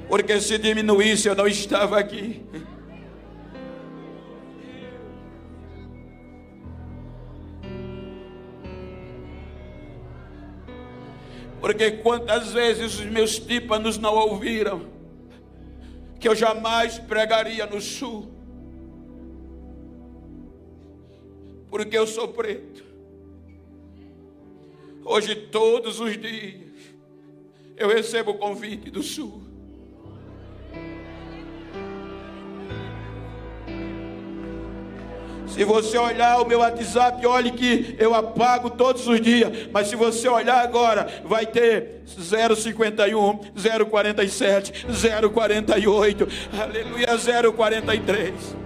Porque se diminuísse eu não estava aqui. Porque quantas vezes os meus tímpanos não ouviram que eu jamais pregaria no sul, porque eu sou preto. Hoje todos os dias eu recebo o convite do sul. Se você olhar o meu WhatsApp, olhe que eu apago todos os dias. Mas se você olhar agora, vai ter 051, 047, 048, aleluia, 043.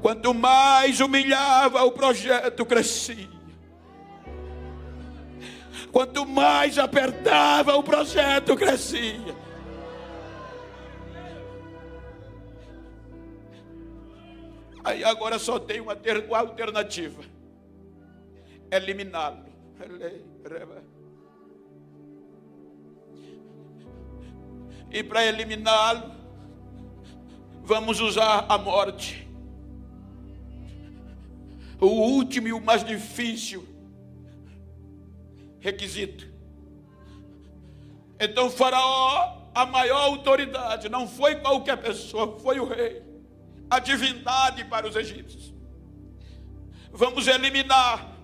Quanto mais humilhava, o projeto crescia. Quanto mais apertava, o projeto crescia. Aí agora só tem uma alternativa: eliminá-lo. E para eliminá-lo, vamos usar a morte. O último e o mais difícil requisito. Então Faraó, a maior autoridade, não foi qualquer pessoa, foi o rei, a divindade para os egípcios. Vamos eliminar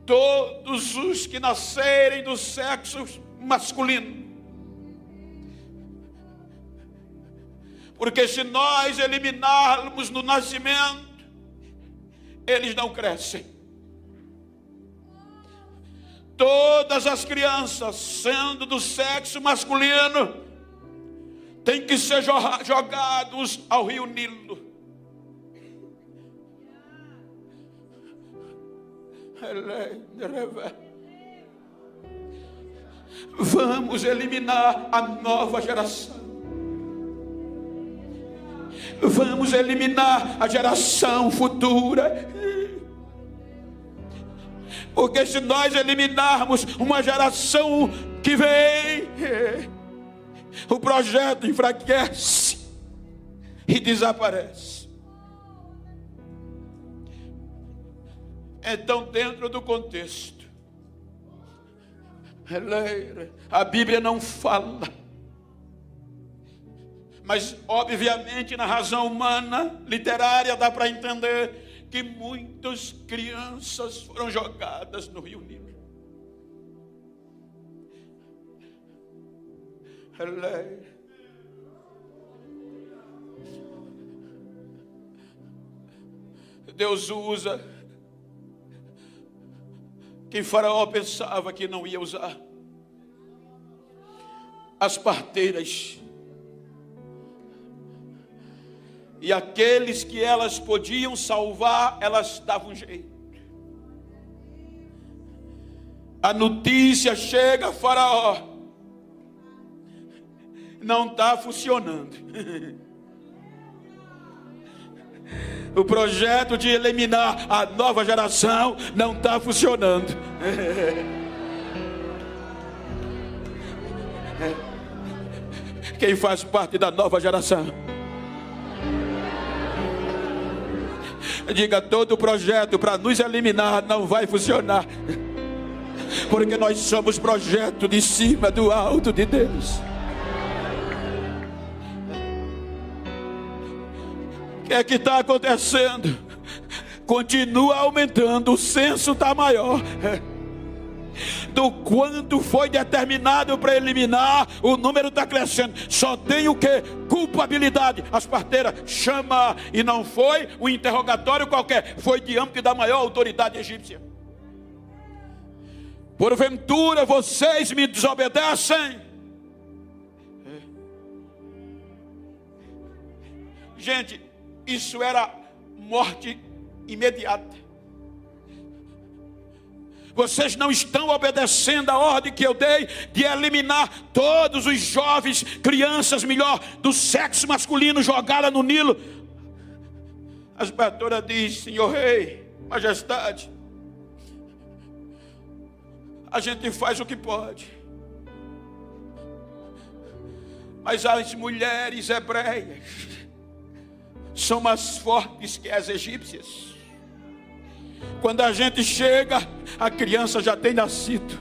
todos os que nascerem do sexo masculino. Porque se nós eliminarmos no nascimento, eles não crescem. Todas as crianças, sendo do sexo masculino, têm que ser jogados ao rio Nilo. Vamos eliminar a nova geração. Vamos eliminar a geração futura. Porque se nós eliminarmos uma geração que vem, o projeto enfraquece e desaparece. Então, dentro do contexto, a Bíblia não fala, mas obviamente na razão humana, literária, dá para entender que muitas crianças foram jogadas no rio Nilo. Deus usa quem Faraó pensava que não ia usar: as parteiras. E aqueles que elas podiam salvar, elas davam jeito. A notícia chega a Faraó: não está funcionando. O projeto de eliminar a nova geração não está funcionando. Quem faz parte da nova geração, diga: todo projeto para nos eliminar não vai funcionar, porque nós somos projeto de cima do alto de Deus. O que é que está acontecendo? Continua aumentando, o censo está maior. Do quanto foi determinado para eliminar, o número está crescendo. Só tem o que? Culpabilidade. As parteiras, chama. E não foi um interrogatório qualquer, foi diante da maior autoridade egípcia. Porventura vocês me desobedecem? Gente, isso era morte imediata. Vocês não estão obedecendo a ordem que eu dei de eliminar todos os jovens, crianças, melhor, do sexo masculino, jogá-la no Nilo. As pastoras dizem: senhor rei, majestade, a gente faz o que pode. Mas as mulheres hebreias são mais fortes que as egípcias. Quando a gente chega, a criança já tem nascido.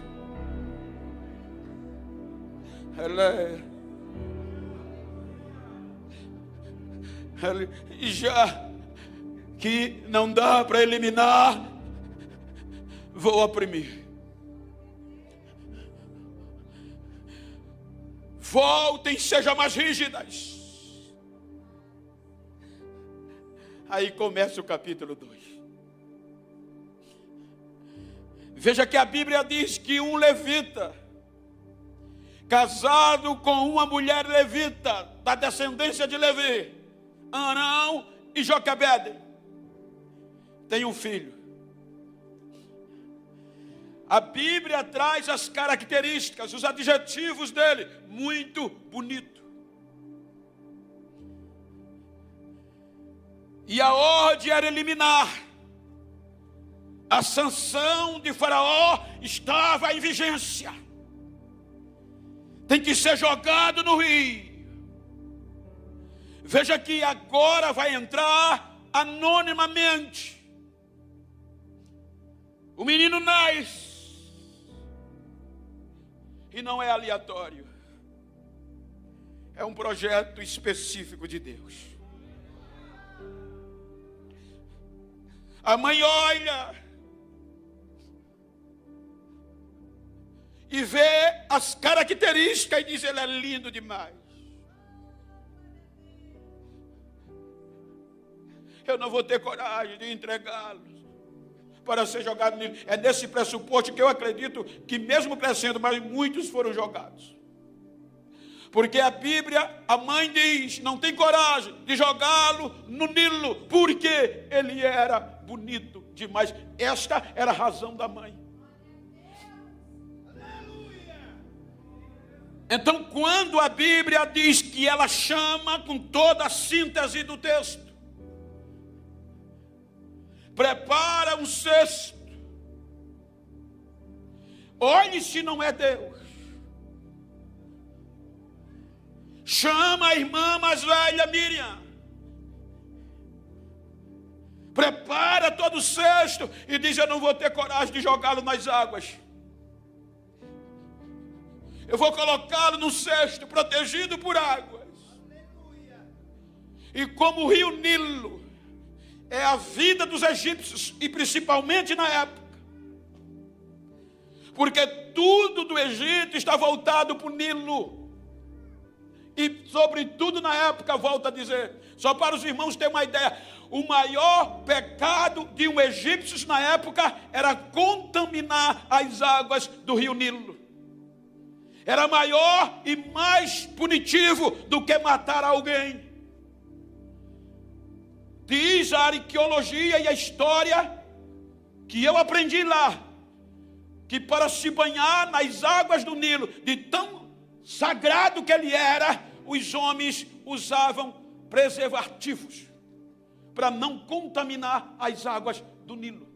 E já que não dá para eliminar, vou oprimir. Voltem, sejam mais rígidas. Aí começa o capítulo 2. Veja que a Bíblia diz que um levita, casado com uma mulher levita, da descendência de Levi, Arão e Joquebede, tem um filho. A Bíblia traz as características, os adjetivos dele. Muito bonito. E a ordem era eliminar. A sanção de Faraó estava em vigência. Tem que ser jogado no rio. Veja que agora vai entrar anonimamente. O menino nasce. E não é aleatório. É um projeto específico de Deus. A mãe olha e vê as características e diz: ele é lindo demais. Eu não vou ter coragem de entregá-lo para ser jogado nele. É nesse pressuposto que eu acredito que mesmo crescendo, mas muitos foram jogados. Porque a Bíblia, a mãe diz, não tem coragem de jogá-lo no Nilo, porque ele era bonito demais. Esta era a razão da mãe. Então, quando a Bíblia diz que ela chama com toda a síntese do texto, prepara um cesto. Olhe se não é Deus. Chama a irmã mais velha, Miriam. Prepara todo o cesto e diz: eu não vou ter coragem de jogá-lo nas águas. Eu vou colocá-lo no cesto, protegido por águas. E como o rio Nilo é a vida dos egípcios, e principalmente na época, porque tudo do Egito está voltado para o Nilo, e sobretudo na época, volto a dizer, só para os irmãos terem uma ideia, o maior pecado de um egípcio na época era contaminar as águas do rio Nilo. Era maior e mais punitivo do que matar alguém. Diz a arqueologia e a história que eu aprendi lá, que para se banhar nas águas do Nilo, de tão sagrado que ele era, os homens usavam preservativos para não contaminar as águas do Nilo.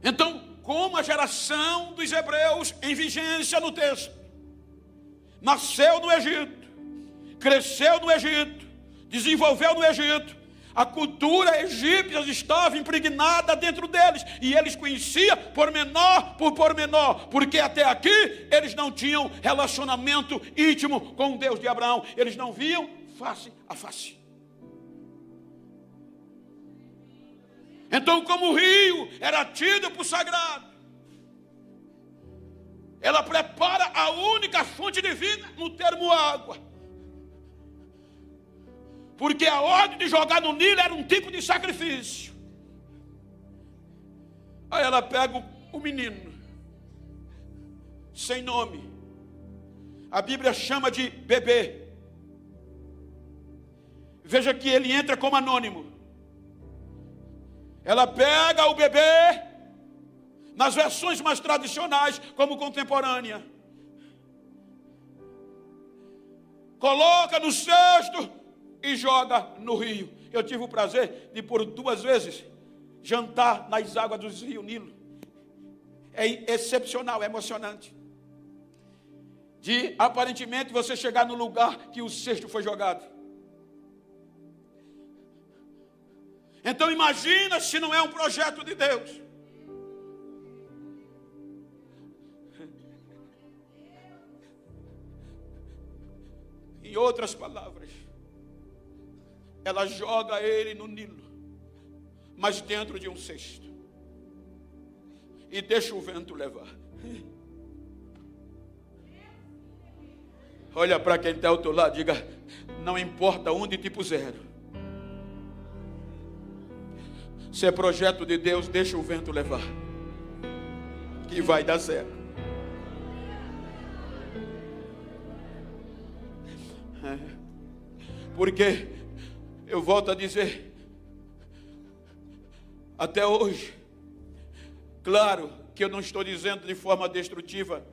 Então, como a geração dos hebreus em vigência no texto, nasceu no Egito, cresceu no Egito, desenvolveu no Egito, a cultura egípcia estava impregnada dentro deles, e eles conheciam pormenor por pormenor, porque até aqui eles não tinham relacionamento íntimo com o Deus de Abraão, eles não viam face a face. Então, como o rio era tido por sagrado, ela prepara a única fonte de vida no termo água. Porque a ordem de jogar no Nilo era um tipo de sacrifício. Aí ela pega o menino, sem nome. A Bíblia chama de bebê. Veja que ele entra como anônimo. Ela pega o bebê, nas versões mais tradicionais, como contemporânea, coloca no cesto e joga no rio. Eu tive o prazer de, por 2 vezes, jantar nas águas do rio Nilo. é excepcional, é emocionante. De aparentemente você chegar no lugar que o cesto foi jogado. Então imagina se não é um projeto de Deus. Em outras palavras, ela joga ele no Nilo, mas dentro de um cesto, e deixa o vento levar. Olha para quem está ao teu lado, diga: não importa onde te puseram, se é projeto de Deus, deixa o vento levar, que vai dar certo. Porque eu volto a dizer, até hoje, claro que eu não estou dizendo de forma destrutiva,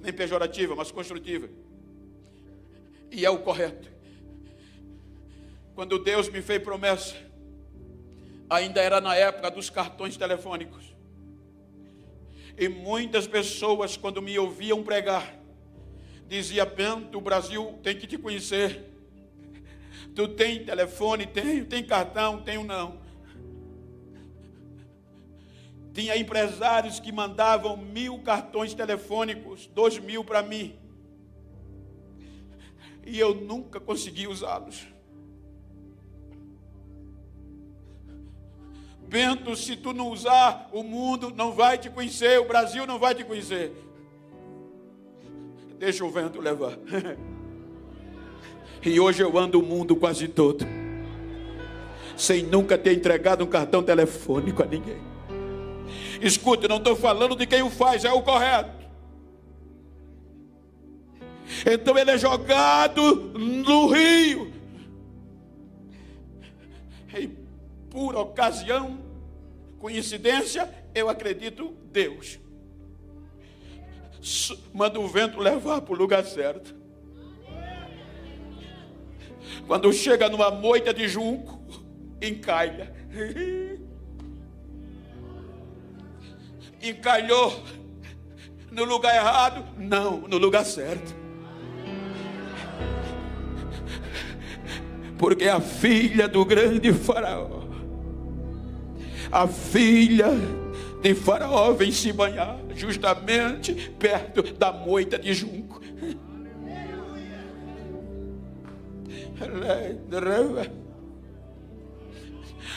nem pejorativa, mas construtiva, e é o correto. Quando Deus me fez promessa, ainda era na época dos cartões telefônicos, e muitas pessoas, quando me ouviam pregar, diziam: Bento, o Brasil tem que te conhecer. Tu tem telefone? Tenho. Tem cartão? Tenho não. Tinha empresários que mandavam 1.000 cartões telefônicos, 2.000 para mim, e eu nunca consegui usá-los. Bento, se tu não usar, o mundo não vai te conhecer, o Brasil não vai te conhecer. Deixa o vento levar. E hoje eu ando o mundo quase todo, sem nunca ter entregado um cartão telefônico a ninguém. Escuta, não estou falando de quem o faz, é o correto. Então ele é jogado no rio. E por ocasião, coincidência, eu acredito Deus manda o vento levar para o lugar certo. Quando chega numa moita de junco, encalha. Encalhou no lugar errado? Não, no lugar certo. Porque a filha do grande faraó, a filha de faraó vem se banhar justamente perto da moita de junco.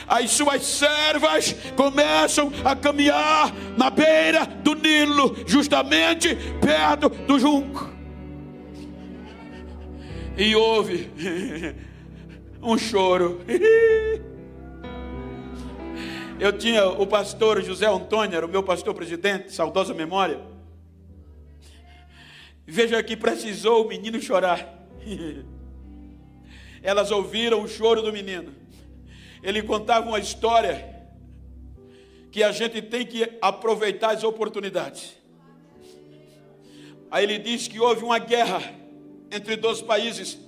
As suas servas começam a caminhar na beira do Nilo, justamente perto do junco. E houve um choro. Eu tinha o pastor José Antônio, era o meu pastor presidente, saudosa memória. Veja que precisou o menino chorar. Elas ouviram o choro do menino. Ele contava uma história que a gente tem que aproveitar as oportunidades. Aí ele diz que houve uma guerra entre dois países.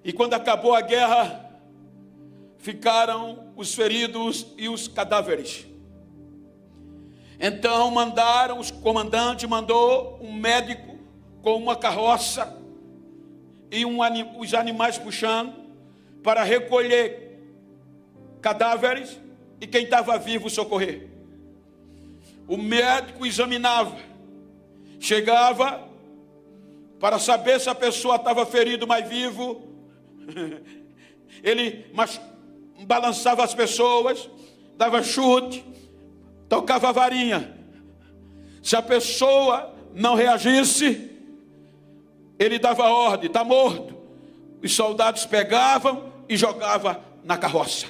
E quando acabou a guerra, ficaram os feridos e os cadáveres. Então o comandante mandou um médico com uma carroça e os animais puxando para recolher cadáveres e quem estava vivo socorrer. O médico examinava, chegava para saber se a pessoa estava ferida, mas vivo. Ele balançava as pessoas, dava chute, tocava a varinha. Se a pessoa não reagisse, ele dava ordem: está morto. Os soldados pegavam e jogavam na carroça.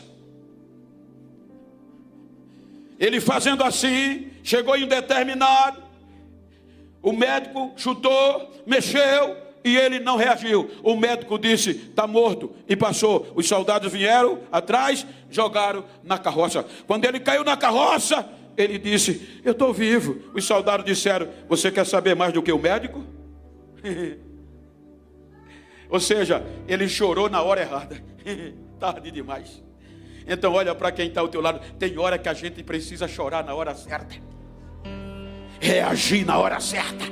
Ele fazendo assim, chegou em um determinado, o médico chutou, mexeu e ele não reagiu. O médico disse: está morto, e passou. Os soldados vieram atrás, jogaram na carroça. Quando ele caiu na carroça, ele disse: eu estou vivo. Os soldados disseram: você quer saber mais do que o médico? Ou seja, ele chorou na hora errada. Tarde demais. Então olha para quem está ao teu lado. Tem hora que a gente precisa chorar na hora certa, reagir na hora certa.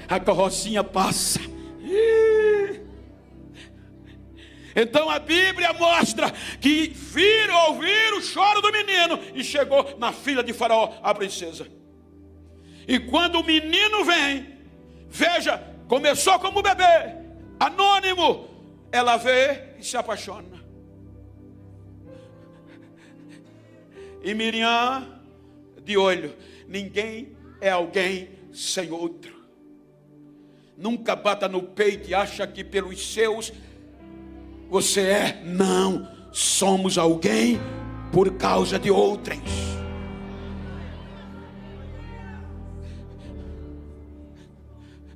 A carrocinha passa. Então a Bíblia mostra que ouviram o choro do menino e chegou na filha de Faraó, a princesa. E quando o menino vem, veja, começou como bebê, anônimo, ela vê e se apaixona. E Miriam, de olho, ninguém é alguém sem outro. Nunca bata no peito e acha que pelos seus você é. Não, somos alguém por causa de outrem.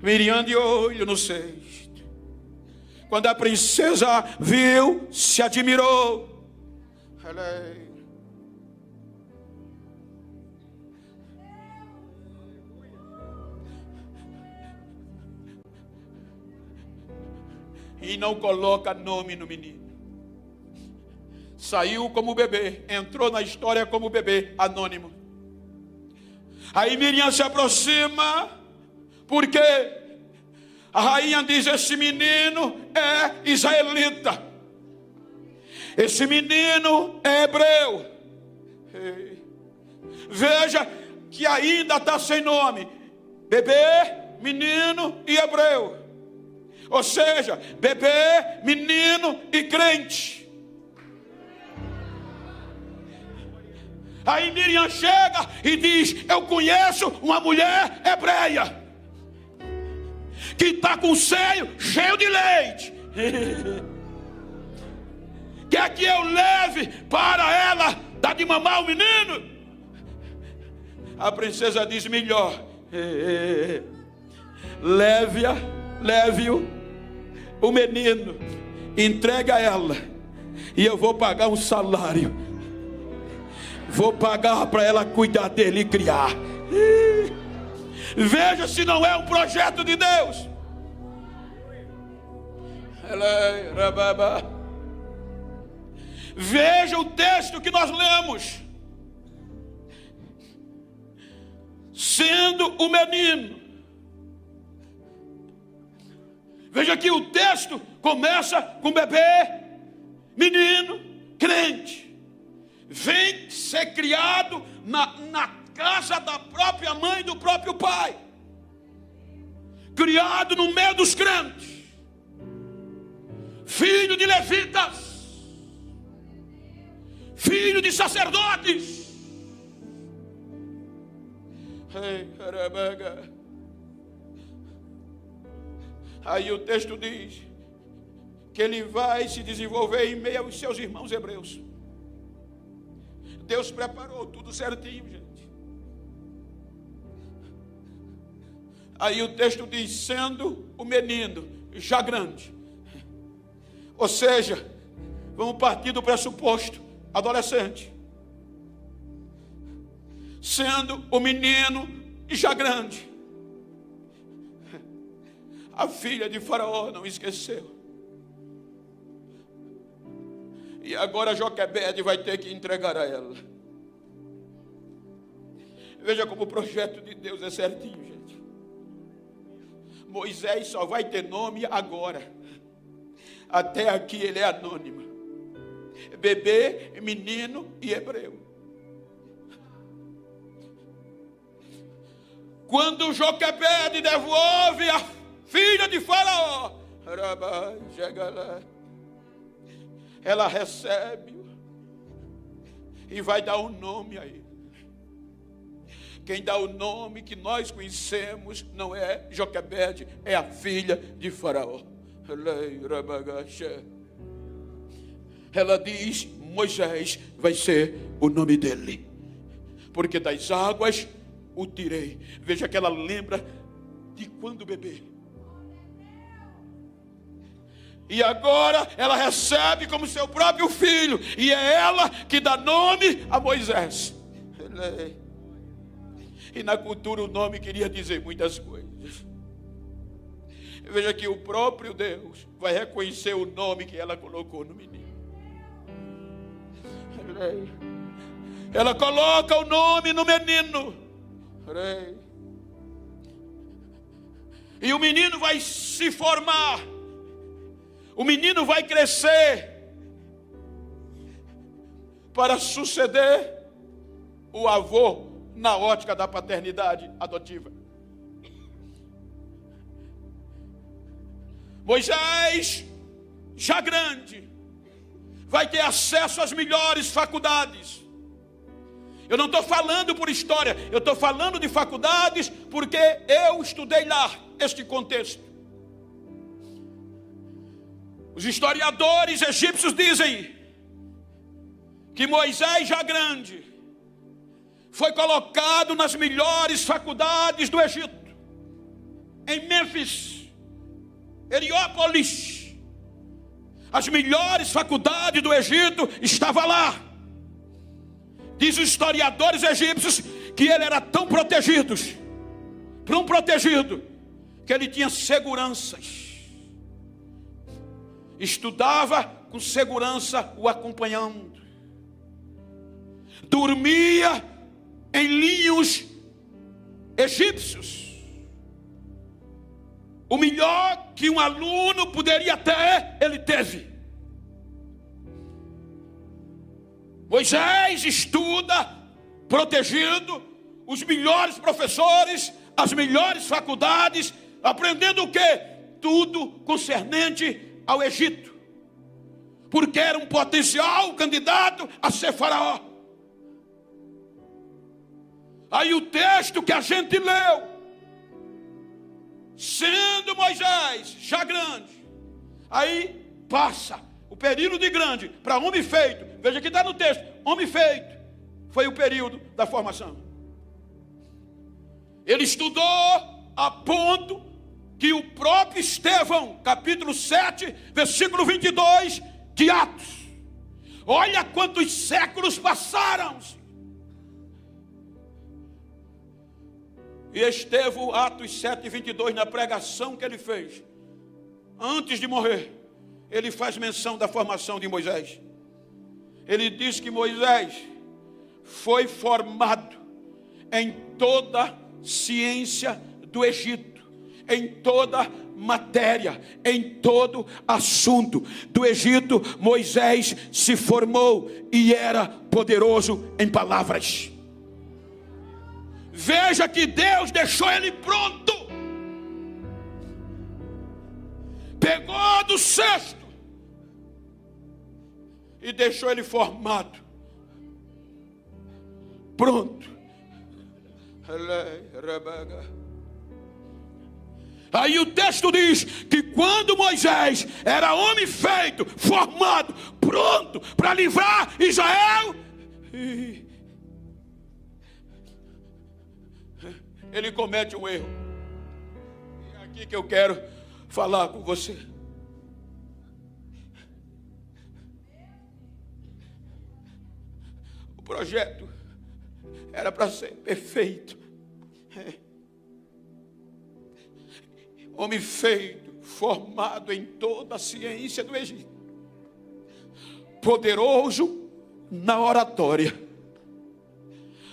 Miriam de olho no cesto. Quando a princesa viu, se admirou. E não coloca nome no menino. Saiu como bebê, entrou na história como bebê, anônimo. Aí Miriam se aproxima, porque a rainha diz: esse menino é israelita, esse menino é hebreu. Veja que ainda está sem nome: bebê, menino e hebreu. Ou seja, bebê, menino e crente. Aí Miriam chega e diz: eu conheço uma mulher hebreia que está com o seio cheio de leite. Quer que eu leve para ela dar de mamar o menino? A princesa diz: melhor, leve-o, o menino, entrega a ela, e eu vou pagar um salário, vou pagar para ela cuidar dele e criar. Veja se não é um projeto de Deus. Veja o texto que nós lemos. Sendo o menino. Veja que o texto começa com bebê, menino, crente. Vem ser criado na casa da própria mãe e do próprio pai. Criado no meio dos crentes. Filho de levitas. Filho de sacerdotes. Aí o texto diz que ele vai se desenvolver em meio aos seus irmãos hebreus. Deus preparou tudo certinho, gente. Aí o texto diz: sendo o menino já grande. Ou seja, vamos partir do pressuposto: adolescente. Sendo o menino já grande. A filha de Faraó não esqueceu. E agora Joquebede vai ter que entregar a ela. Veja como o projeto de Deus é certinho, gente. Moisés só vai ter nome agora. Até aqui ele é anônimo. Bebê, menino e hebreu. Quando Joquebede devolve a filha de Faraó, chega lá, ela recebe e vai dar um nome a ele. Quem dá o nome que nós conhecemos não é Joquebede, é a filha de Faraó. Ela diz: Moisés vai ser o nome dele, porque das águas o tirei. Veja que ela lembra de quando bebê. E agora ela recebe como seu próprio filho. E é ela que dá nome a Moisés. E na cultura o nome queria dizer muitas coisas. Veja que o próprio Deus vai reconhecer o nome que ela colocou no menino. Ela coloca o nome no menino. E o menino vai se formar. O menino vai crescer para suceder o avô na ótica da paternidade adotiva. Moisés, já grande, vai ter acesso às melhores faculdades. Eu não estou falando por história, eu estou falando de faculdades porque eu estudei lá este contexto. Os historiadores egípcios dizem que Moisés, já grande, foi colocado nas melhores faculdades do Egito, em Mênfis, Heliópolis. As melhores faculdades do Egito estavam lá. Diz os historiadores egípcios que ele era tão protegido, que ele tinha seguranças. Estudava com segurança o acompanhando. Dormia em linhos egípcios. O melhor que um aluno poderia ter, ele teve. Moisés estuda protegido, os melhores professores, as melhores faculdades, aprendendo o quê? Tudo concernente ao Egito, porque era um potencial candidato a ser faraó. Aí o texto que a gente leu, sendo Moisés já grande, aí passa o período de grande para homem feito. Veja que está no texto, homem feito foi o período da formação. Ele estudou a ponto que o próprio Estevão, capítulo 7, versículo 22 de Atos, olha quantos séculos passaram. E Estevão, Atos 7, 22, na pregação que ele fez, antes de morrer, ele faz menção da formação de Moisés. Ele diz que Moisés foi formado em toda ciência do Egito, em toda matéria, em todo assunto do Egito. Moisés se formou e era poderoso em palavras. Veja que Deus deixou ele pronto. Pegou do cesto e deixou ele formado, pronto. Aí o texto diz que quando Moisés era homem feito, formado, pronto para livrar Israel, ele comete um erro. É aqui que eu quero falar com você. O projeto era para ser perfeito. Homem feito, formado em toda a ciência do Egito, poderoso na oratória,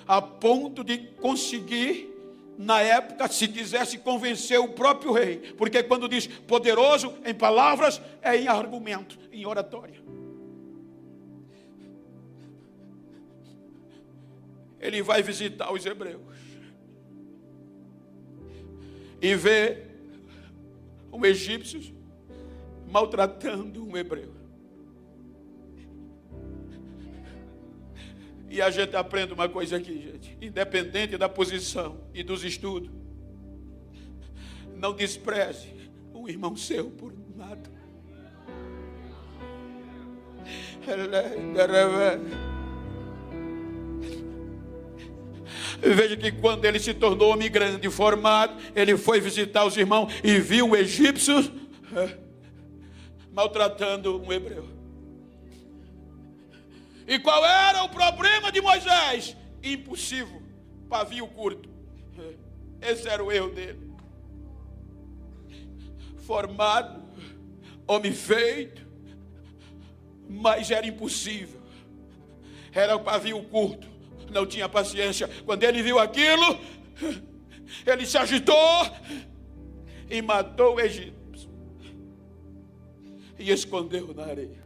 a ponto de conseguir, na época, se quisesse convencer o próprio rei, porque quando diz poderoso em palavras, é em argumento, em oratória. Ele vai visitar os hebreus e vê um egípcio maltratando um hebreu. E a gente aprende uma coisa aqui, gente. Independente da posição e dos estudos, não despreze um irmão seu por nada. Veja que quando ele se tornou homem grande e formado, ele foi visitar os irmãos e viu um egípcio maltratando um hebreu. E qual era o problema de Moisés? Impossível, pavio curto. Esse era o erro dele. formado, homem feito, mas era impossível. Era o pavio curto, não tinha paciência. Quando ele viu aquilo, ele se agitou e matou o egípcio e escondeu na areia.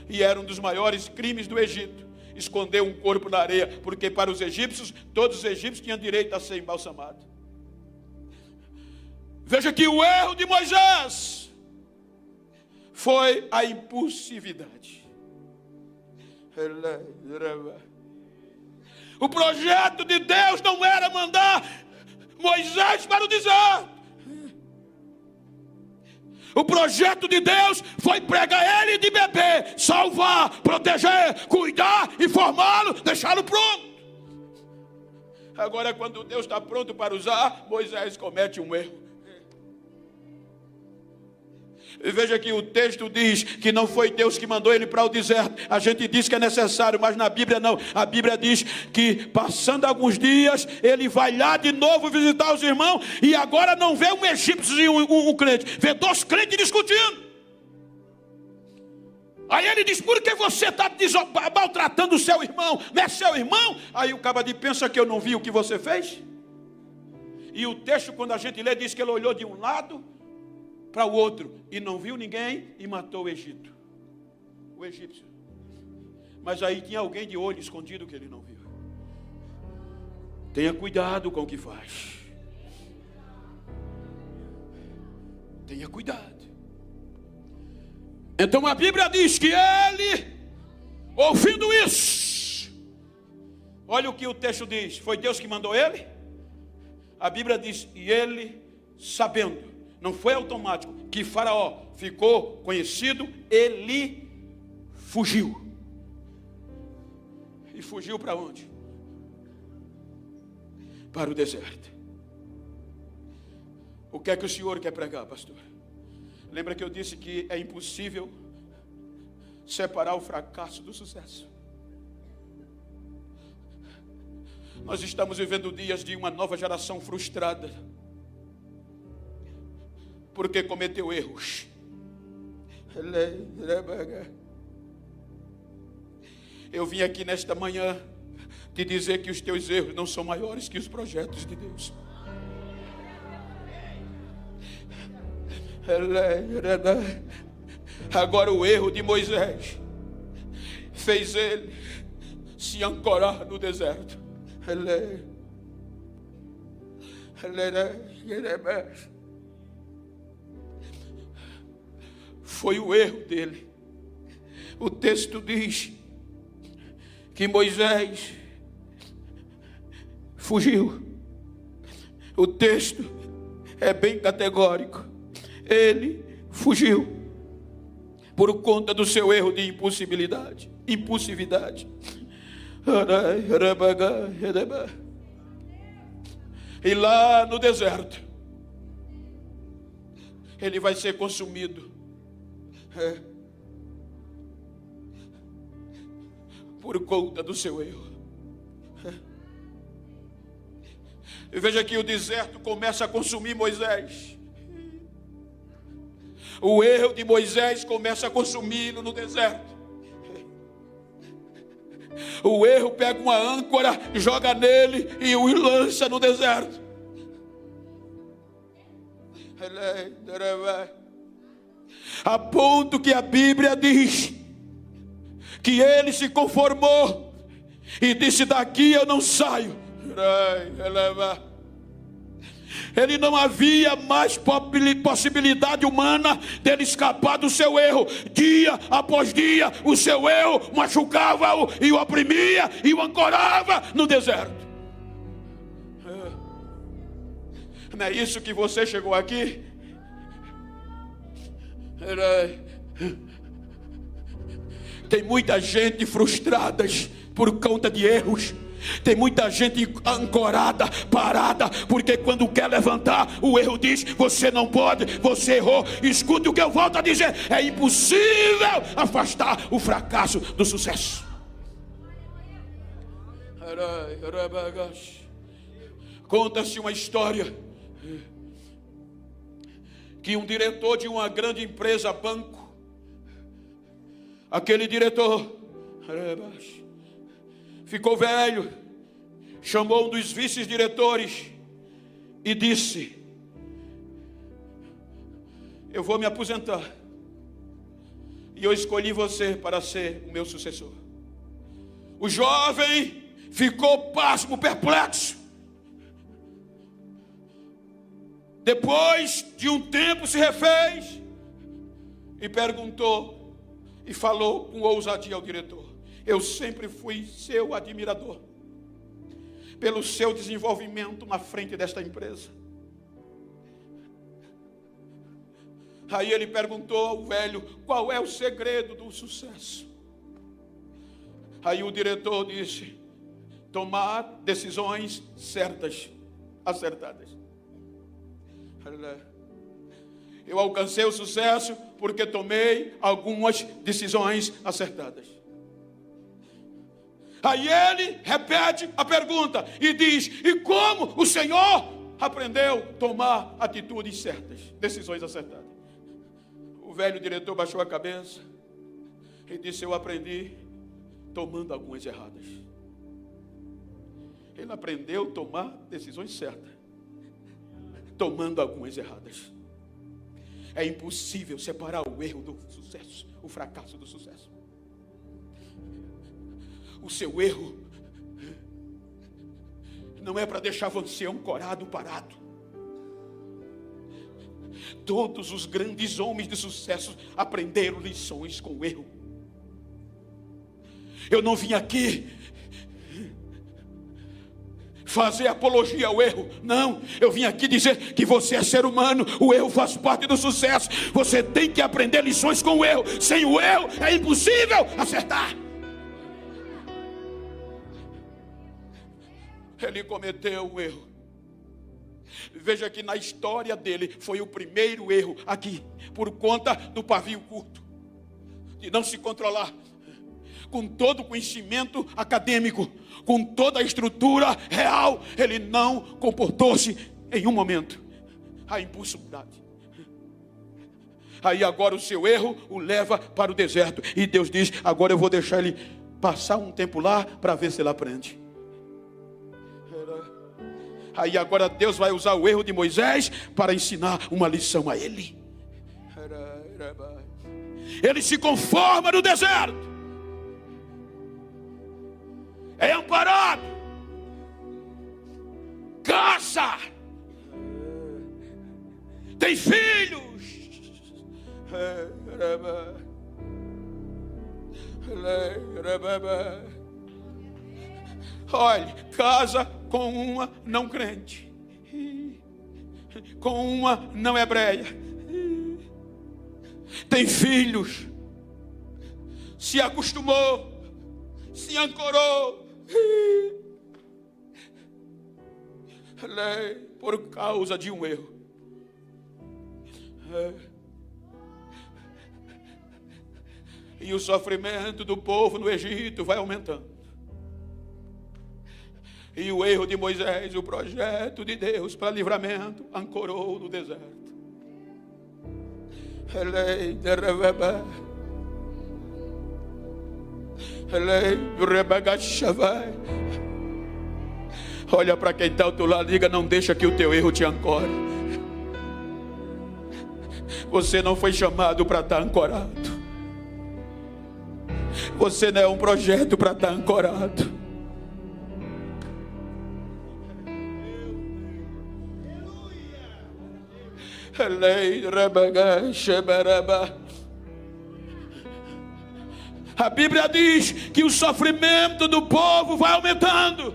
E era um dos maiores crimes do Egito, esconder um corpo na areia, porque para os egípcios, todos os egípcios tinham direito a ser embalsamados. Veja que o erro de Moisés foi a impulsividade. O projeto de Deus não era mandar Moisés para o deserto. O projeto de Deus foi pregar ele de bebê, salvar, proteger, cuidar e formá-lo, deixá-lo pronto. Agora, quando Deus está pronto para usar, Moisés comete um erro. E veja que o texto diz que não foi Deus que mandou ele para o deserto. A gente diz que é necessário, mas na Bíblia não. A Bíblia diz que passando alguns dias, ele vai lá de novo visitar os irmãos. E agora não vê um egípcio e um crente, vê dois crentes discutindo. Aí ele diz: por que você está maltratando o seu irmão? Não é seu irmão? Aí o cabra pensa que eu não vi o que você fez. E o texto, quando a gente lê, diz que ele olhou de um lado para o outro e não viu ninguém e matou o Egito, o egípcio. Mas aí tinha alguém de olho escondido que ele não viu. Tenha cuidado com o que faz. Tenha cuidado. Então a Bíblia diz que ele, ouvindo isso, olha o que o texto diz: foi Deus que mandou ele? A Bíblia diz: e ele, sabendo, não foi automático, que Faraó ficou conhecido, ele fugiu. E fugiu para onde? Para o deserto. O que é que o senhor quer pregar, pastor? Lembra que eu disse que é impossível separar o fracasso do sucesso? Nós estamos vivendo dias de uma nova geração frustrada, porque cometeu erros. Eu vim aqui nesta manhã te dizer que os teus erros não são maiores que os projetos de Deus. Agora o erro de Moisés fez ele se ancorar no deserto. Foi o erro dele. O texto diz que Moisés fugiu. O texto é bem categórico. Ele fugiu por conta do seu erro de impulsividade. E lá no deserto ele vai ser consumido por conta do seu erro. E veja que o deserto começa a consumir Moisés. O erro de Moisés começa a consumi-lo no deserto. O erro pega uma âncora, joga nele e o lança no deserto. A ponto que a Bíblia diz que ele se conformou e disse: daqui eu não saio. Ele não havia mais possibilidade humana dele escapar do seu erro. Dia após dia, o seu erro machucava-o e o oprimia e o ancorava no deserto. Não é isso que você chegou aqui? Tem muita gente frustrada por conta de erros. Tem muita gente ancorada, parada, porque quando quer levantar, o erro diz: você não pode, você errou. Escute o que eu volto a dizer: é impossível afastar o fracasso do sucesso. Conta-se uma história que um diretor de uma grande empresa, banco, aquele diretor ficou velho, chamou um dos vice-diretores e disse: eu vou me aposentar e eu escolhi você para ser o meu sucessor. O jovem ficou pasmo, perplexo. Depois de um tempo se refez e perguntou e falou com ousadia ao diretor: eu sempre fui seu admirador pelo seu desenvolvimento na frente desta empresa. Aí ele perguntou ao velho: qual é o segredo do sucesso? Aí o diretor disse: tomar decisões certas, acertadas. Eu alcancei o sucesso porque tomei algumas decisões acertadas. Aí ele repete a pergunta e diz: e como o Senhor aprendeu a tomar atitudes certas, decisões acertadas? O velho diretor baixou a cabeça e disse: eu aprendi tomando algumas erradas. Ele aprendeu a tomar decisões certas, tomando algumas erradas. É impossível separar o erro do sucesso, o fracasso do sucesso. O seu erro não é para deixar você ancorado, parado. Todos os grandes homens de sucesso aprenderam lições com o erro. Eu não vim aqui fazer apologia ao erro, não. Eu vim aqui dizer que você é ser humano, o erro faz parte do sucesso. Você tem que aprender lições com o erro. Sem o erro é impossível acertar. Ele cometeu um erro. Veja que na história dele foi o primeiro erro aqui, por conta do pavio curto, de não se controlar. Com todo o conhecimento acadêmico, com toda a estrutura real, ele não comportou-se em um momento a impulsividade. Aí agora o seu erro o leva para o deserto, e Deus diz: agora eu vou deixar ele passar um tempo lá para ver se ele aprende. Aí agora Deus vai usar o erro de Moisés para ensinar uma lição a ele. Ele se conforma no deserto, é amparado, casa, tem filhos. Olhe, casa com uma não crente, com uma não hebreia, tem filhos, se acostumou, se ancorou, por causa de um erro. E o sofrimento do povo no Egito vai aumentando. E o erro de Moisés, o projeto de Deus para livramento, ancorou no deserto. Olha para quem está ao teu lado, diga: não deixa que o teu erro te ancore. Você não foi chamado para estar ancorado. Você não é um projeto para estar ancorado. A Bíblia diz que o sofrimento do povo vai aumentando.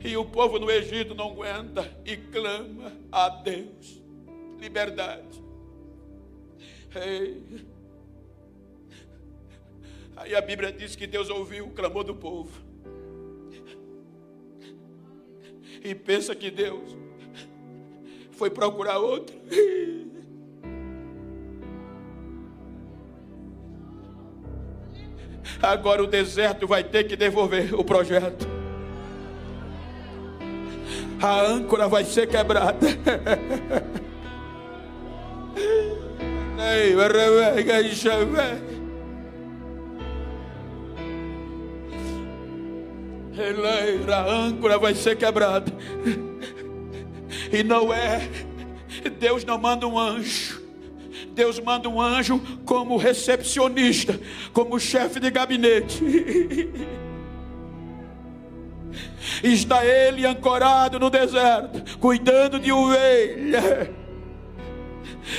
E o povo no Egito não aguenta e clama a Deus liberdade. Aí a Bíblia diz que Deus ouviu o clamor do povo. E pensa que Deus foi procurar outro. Agora o deserto vai ter que devolver o projeto. a âncora vai ser quebrada. A âncora vai ser quebrada. E não é, Deus não manda um anjo. Deus manda um anjo como recepcionista, como chefe de gabinete. Está ele ancorado no deserto, cuidando de ovelha.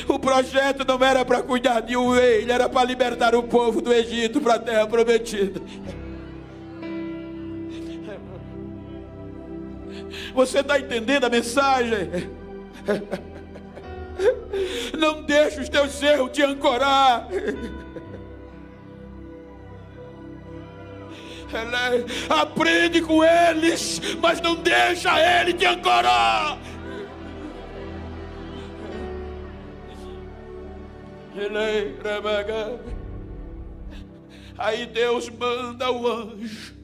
O projeto não era para cuidar de ovelha, era para libertar o povo do Egito para a terra prometida. Você está entendendo a mensagem? Não deixe os teus erros te ancorar. Aprende com eles, mas não deixa ele te ancorar. Aí Deus manda o anjo.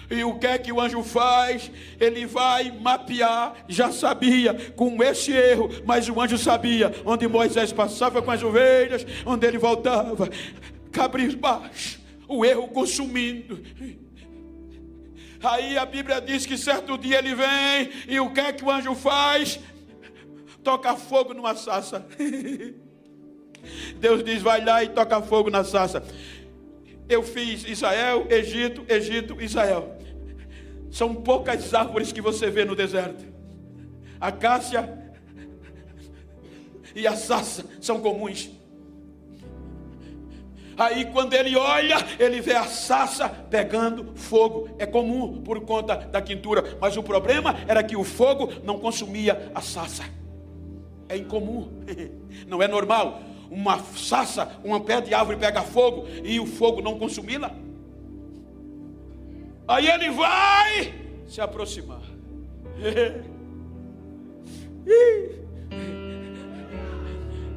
E o que é que o anjo faz? Ele vai mapear. Já sabia com esse erro, mas o anjo sabia onde Moisés passava com as ovelhas, onde ele voltava, cabisbaixo, o erro consumindo. Aí a Bíblia diz que certo dia ele vem, e o que é que o anjo faz? Toca fogo numa sarça. Deus diz: vai lá e toca fogo na sarça. Eu fiz Israel, Egito, Egito, Israel. São poucas árvores que você vê no deserto. A acácia e a sarça são comuns. Aí quando ele olha, ele vê a sarça pegando fogo. É comum por conta da quintura. Mas o problema era que o fogo não consumia a sarça. É incomum, não é normal. Uma sarça, uma pé de árvore pega fogo e o fogo não consumi-la. Aí ele vai se aproximar.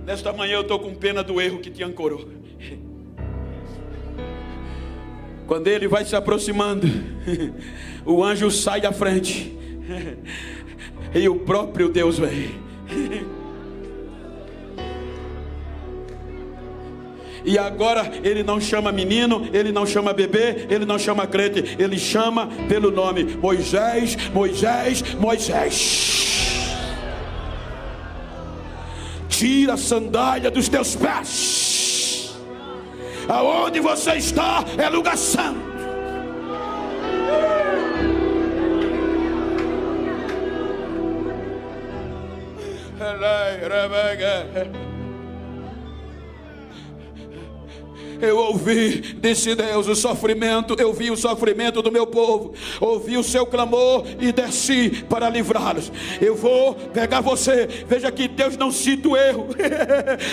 Nesta manhã eu estou com pena do erro que te ancorou. Quando ele vai se aproximando, o anjo sai da frente e o próprio Deus vem. E agora ele não chama menino, ele não chama bebê, ele não chama crente, ele chama pelo nome: Moisés, Moisés, Moisés. Tira a sandália dos teus pés. Aonde você está é lugar santo. Eu ouvi, disse Deus, o sofrimento. Eu vi o sofrimento do meu povo, ouvi o seu clamor e desci para livrá-los. Eu vou pegar você. Veja que Deus não cita o erro.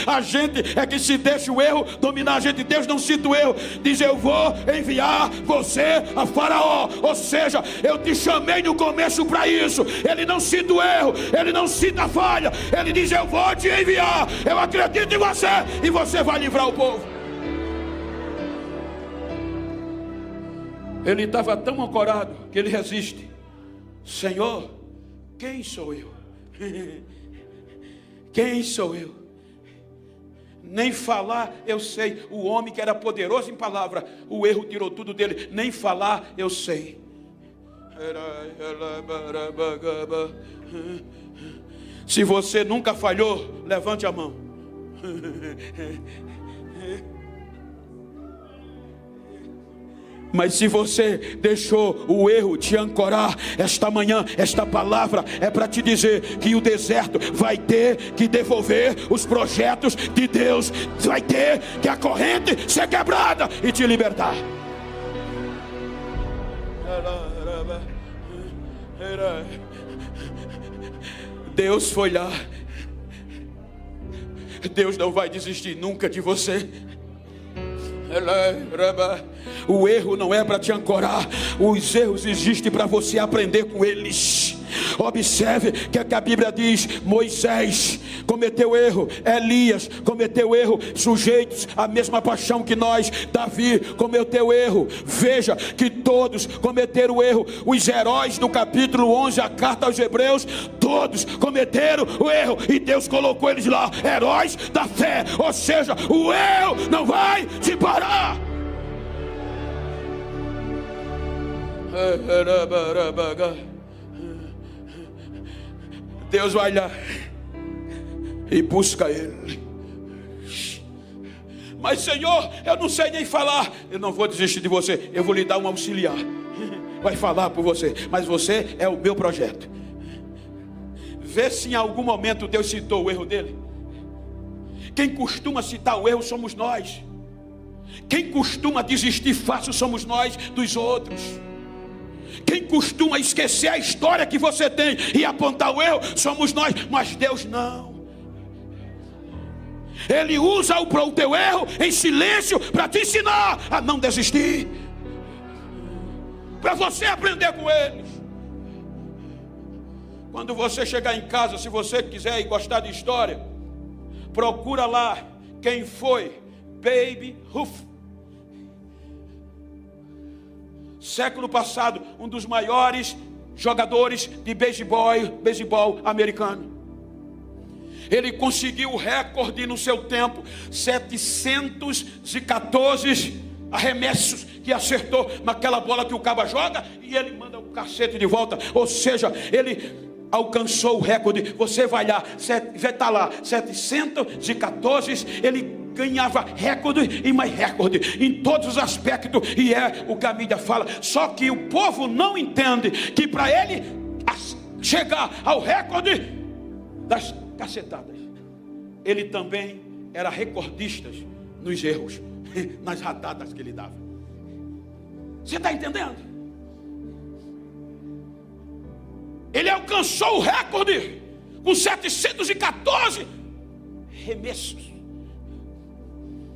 A gente é que se deixa o erro dominar a gente. Deus não cita o erro. Diz: eu vou enviar você a Faraó. Ou seja, eu te chamei no começo para isso. Ele não cita o erro, ele não cita a falha. Ele diz: eu vou te enviar. Eu acredito em você e você vai livrar o povo. Ele estava tão ancorado que ele resiste. Senhor, quem sou eu? Quem sou eu? Nem falar eu sei. O homem que era poderoso em palavra, o erro tirou tudo dele. Nem falar eu sei. Se você nunca falhou, levante a mão. Mas se você deixou o erro te ancorar, esta manhã, esta palavra é para te dizer que o deserto vai ter que devolver os projetos de Deus. Vai ter que a corrente ser quebrada e te libertar. Deus foi lá. Deus não vai desistir nunca de você. O erro não é para te ancorar. Os erros existem para você aprender com eles. Observe que a Bíblia diz: Moisés cometeu erro, Elias cometeu erro, sujeitos à mesma paixão que nós. Davi cometeu erro. Veja que todos cometeram erro. Os heróis do capítulo 11, a carta aos Hebreus, todos cometeram o erro, e Deus colocou eles lá, heróis da fé. Ou seja, o erro não vai te parar. Deus vai lá e busca ele. Mas Senhor, eu não sei nem falar. Eu não vou desistir de você, eu vou lhe dar um auxiliar. Vai falar por você, mas você é o meu projeto. Vê se em algum momento Deus citou o erro dele. Quem costuma citar o erro somos nós. Quem costuma desistir fácil somos nós dos outros. Quem costuma esquecer a história que você tem e apontar o erro somos nós. Mas Deus não. Ele usa o teu erro em silêncio para te ensinar a não desistir, para você aprender com eles. Quando você chegar em casa, se você quiser e gostar de história, procura lá quem foi Babe Ruth. Século passado, um dos maiores jogadores de beisebol americano. Ele conseguiu o recorde no seu tempo, 714 arremessos que acertou naquela bola que o caba joga, e ele manda um cacete de volta. Ou seja, ele alcançou o recorde. Você vai lá, vai estar lá, 714, ele ganhava recorde e mais recorde em todos os aspectos, e é o que a mídia fala. Só que o povo não entende que para ele chegar ao recorde das cacetadas, ele também era recordista nos erros, nas ratadas que ele dava. Você está entendendo? Ele alcançou o recorde com 714 remessos.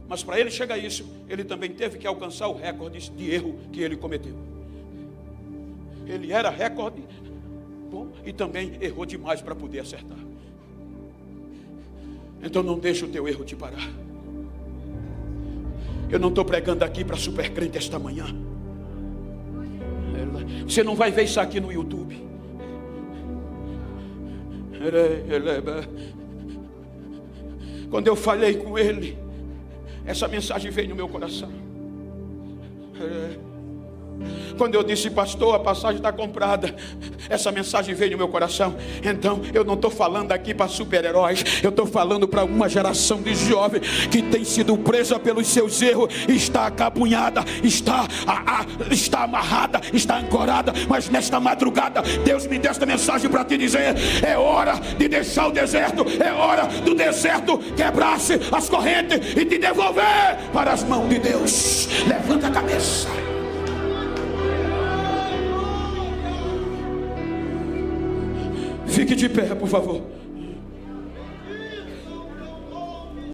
Mas para ele chegar a isso, ele também teve que alcançar o recorde de erro que ele cometeu. Ele era recorde bom e também errou demais para poder acertar. Então não deixe o teu erro te parar. Eu não estou pregando aqui para super crente esta manhã. Você não vai ver isso aqui no YouTube. Quando eu falei com ele, essa mensagem veio no meu coração. Quando eu disse: pastor, a passagem está comprada, essa mensagem veio no meu coração. Então eu não estou falando aqui para super-heróis, eu estou falando para uma geração de jovens que tem sido presa pelos seus erros, está acabunhada, está amarrada, está ancorada. Mas nesta madrugada Deus me deu esta mensagem para te dizer: é hora de deixar o deserto, é hora do deserto quebrar-se as correntes e te devolver para as mãos de Deus. Levanta a cabeça. Fique de pé, por favor.